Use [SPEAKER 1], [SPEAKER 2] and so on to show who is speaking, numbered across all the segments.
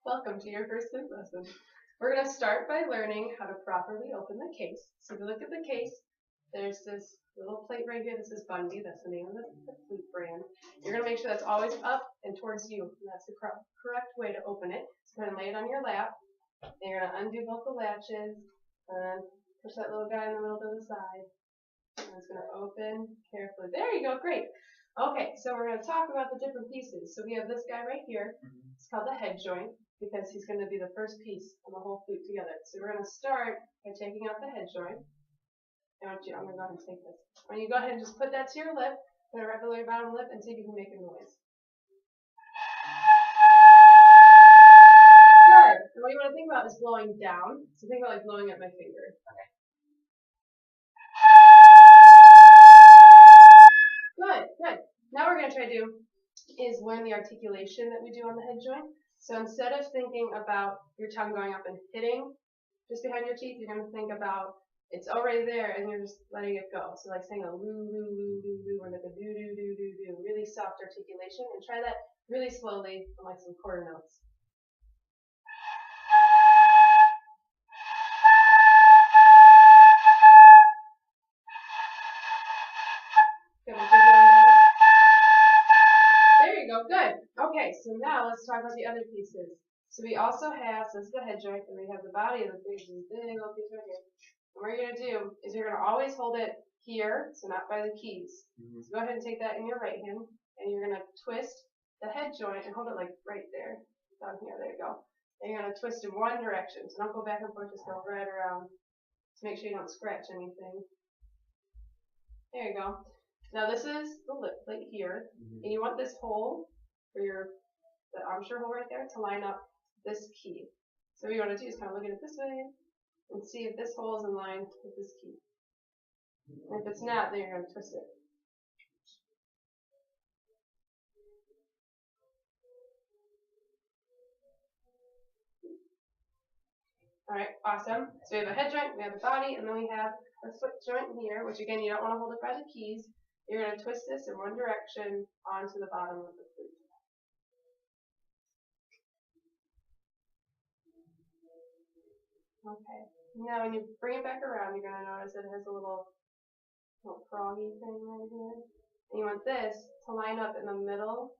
[SPEAKER 1] Welcome to your first flute lesson. We're going to start by learning how to properly open the case. So if you look at the case, there's this little plate right here. This is Bundy. That's the name of the flute brand. You're going to make sure that's always up and towards you. And that's the correct way to open it. So go ahead and lay it on your lap. And you're going to undo both the latches and push that little guy in the middle to the side. And it's going to open carefully. There you go. Great. Okay, so we're going to talk about the different pieces. So we have this guy right here. It's called the head joint because he's going to be the first piece on the whole flute together. So we're going to start by taking out the head joint. I'm going to go ahead and take this. When you go ahead and just put that to your lip, put it right below your bottom lip, and see if you can make a noise. Good. And what you want to think about is blowing down. So think about like blowing at my finger. Okay. Good, good. Now what we're going to try to do is learn the articulation that we do on the head joint. So instead of thinking about your tongue going up and hitting just behind your teeth, you're going to think about it's already there and you're just letting it go. So like saying a loo, loo, loo, loo, loo, or like a do, do, do, do, do. Really soft articulation. And try that really slowly on like some quarter notes. There you go, good. Okay, so now let's talk about the other pieces. So we also have, so this is the head joint, and we have the body of the big little piece right here. And what you're going to do is you're going to always hold it here, so not by the keys. So go ahead and take that in your right hand, and you're going to twist the head joint and hold it like right there, down here, there you go. And you're going to twist in one direction, so don't go back and forth, just go right around to make sure you don't scratch anything. There you go. Now this is the lip plate here, and you want this hole for the embouchure hole right there to line up this key. So what you want to do is kind of look at it this way and see if this hole is in line with this key. And if it's not, then you're going to twist it. Alright, awesome. So we have a head joint, we have a body, and then we have a foot joint here, which again, you don't want to hold it by the keys. You're going to twist this in one direction onto the bottom of the flute. Okay. Now when you bring it back around, you're going to notice that it has a little froggy thing right here. And you want this to line up in the middle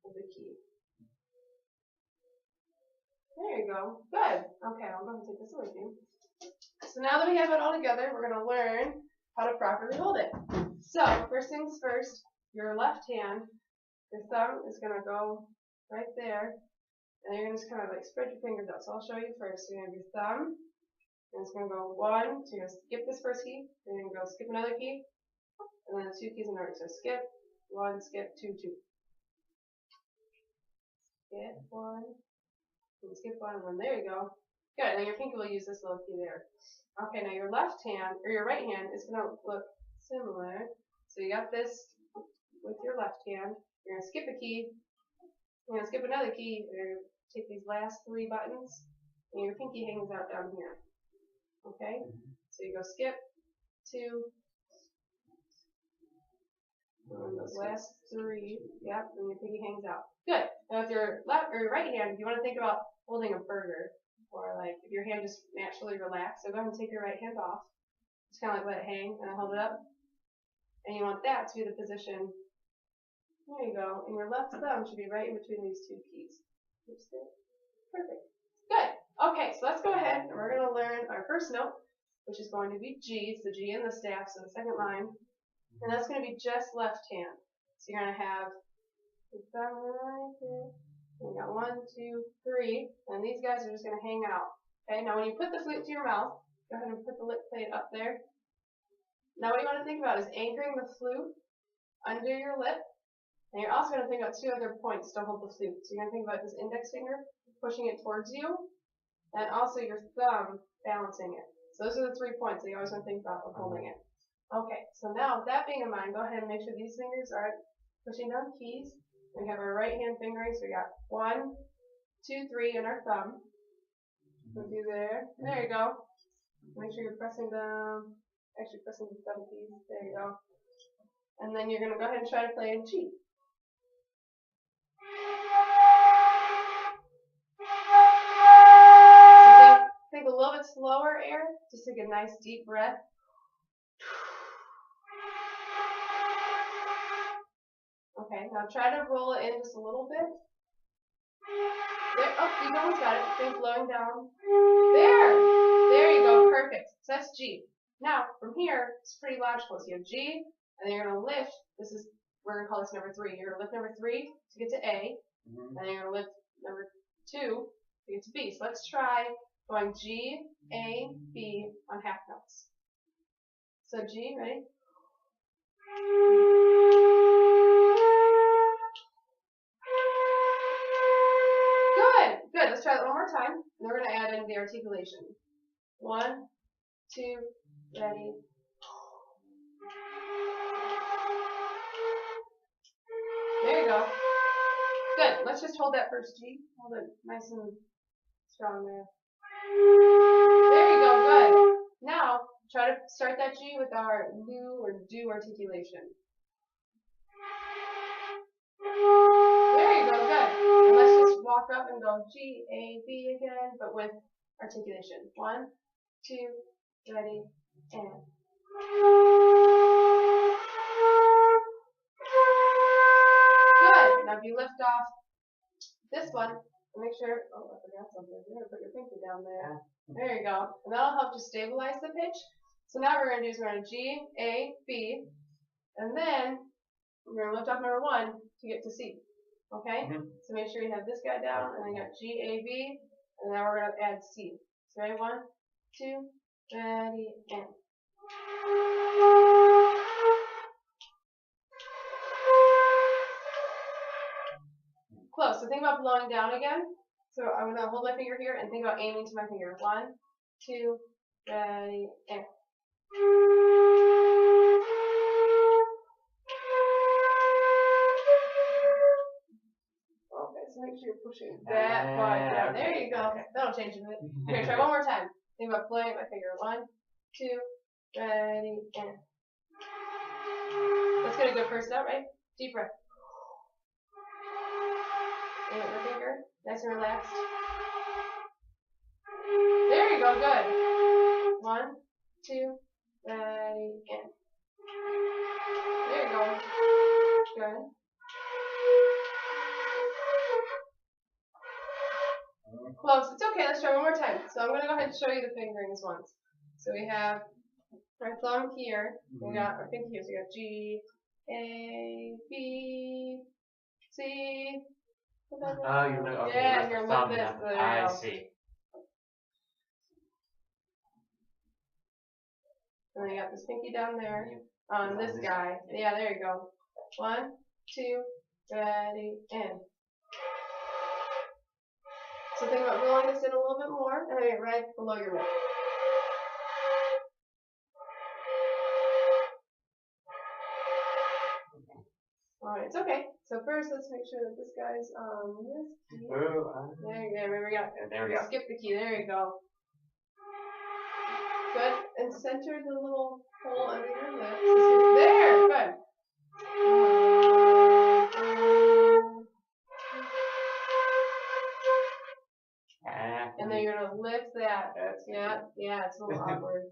[SPEAKER 1] of the key. There you go. Good. Okay, I'll go ahead and take this away from you. So now that we have it all together, we're going to learn how to properly hold it. So, first things first, your left hand, your thumb is going to go right there, and you're going to just kind of like spread your fingers out. So I'll show you first. So you're going to have your thumb, and it's going to go one, so you're going to skip this first key, then you're going to go skip another key, and then the two keys in order. So skip, one, skip, two, two. Skip one, and skip one, and then there you go. Good, and then your pinky will use this little key there. Okay, now your left hand, or your right hand, is going to look similar. So you got this with your left hand. You're going to skip a key. You're going to skip another key. You're going to take these last three buttons, and your pinky hangs out down here. Okay? So you go skip, two, and those last three, yep, and your pinky hangs out. Good. Now with your left or your right hand, you want to think about holding a burger. Or like if your hand just naturally relaxed, so go ahead and take your right hand off. Just kind of like let it hang and hold it up. And you want that to be the position. There you go. And your left thumb should be right in between these two keys. Perfect. Good. Okay, so let's go ahead and we're going to learn our first note, which is going to be G. It's the G in the staff, so the second line. And that's going to be just left hand. So you're going to have your thumb right here. We got one, two, three, and these guys are just going to hang out. Okay, now when you put the flute to your mouth, go ahead and put the lip plate up there. Now what you want to think about is anchoring the flute under your lip, and you're also going to think about two other points to hold the flute. So you're going to think about this index finger pushing it towards you, and also your thumb balancing it. So those are the 3 points that you always want to think about of holding it. Okay, so now with that being in mind, go ahead and make sure these fingers are pushing down keys. We have our right hand fingering, so we got 1, 2, 3, and our thumb. We'll do there. There you go. Make sure you're pressing down, actually pressing the thumb keys. There you go. And then you're going to go ahead and try to play in G. slower air. Just take a nice deep breath. Okay, now try to roll it in just a little bit. There, oh, you almost got it. Think flowing down. There you go, perfect. So that's G. Now, from here, it's pretty logical. So you have G, and then you're going to lift. We're going to call this number 3. You're going to lift number 3 to get to A, and then you're going to lift number 2 to get to B. So let's try going G, A, B on half notes. So G, ready? Good. Let's try that one more time. And then we're going to add in the articulation. 1, 2, ready. There you go. Good. Let's just hold that first G. Hold it nice and strong there. There you go. Good. Now, try to start that G with our lu or do articulation. There you go. Good. And let's just walk up and go G, A, B again, but with articulation. 1, 2, ready, and. Good. Now if you lift off this one, make sure, oh, I forgot something. You're going to put your pinky down there. There you go. And that'll help to stabilize the pitch. So now what we're going to do is we're going to G, A, B, and then we're going to lift off number 1 to get to C. Okay? So make sure you have this guy down, and then you got G, A, B, and now we're going to add C. So ready? 1, 2, ready, and. Close. So think about blowing down again. So I'm going to hold my finger here and think about aiming to my finger. 1, 2, ready, and. Okay, so make sure you're pushing that far down. There you go. Okay, that'll change a bit. Here, try one more time. Think about blowing my finger. 1, 2, ready, and. Let's get a good first note, right? Deep breath. Aim at your finger. Nice and relaxed. There you go. Good. 1, 2, ready, and. There you go. Good. Close. It's okay. Let's try one more time. So I'm going to go ahead and show you the fingerings once. So we have our thumb here. We got our pinky here. So we got G, A, B, C.
[SPEAKER 2] Oh, you're not, okay.
[SPEAKER 1] Yeah, you're
[SPEAKER 2] thumb
[SPEAKER 1] with this.
[SPEAKER 2] now.
[SPEAKER 1] There
[SPEAKER 2] I
[SPEAKER 1] you go.
[SPEAKER 2] see.
[SPEAKER 1] And then you got this pinky down there on this guy. Yeah, there you go. 1, 2, ready, and. So think about rolling this in a little bit more, and then right below your lip. Alright, it's okay. So first, let's make sure that this guy's on this key. There we go.
[SPEAKER 2] There we go.
[SPEAKER 1] Skip the key. There you go. Good. And center the little hole under your lip. There. Good. And then you're going to lift that. Yeah, it's a little awkward.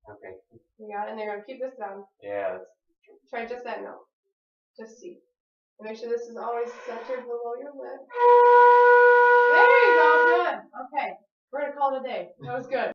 [SPEAKER 2] Okay.
[SPEAKER 1] You got it. And then you're going to keep this down.
[SPEAKER 2] Yeah.
[SPEAKER 1] Try just that note. Just C. And make sure this is always centered below your lip. There you go. Good. Okay. We're going to call it a day. That was good.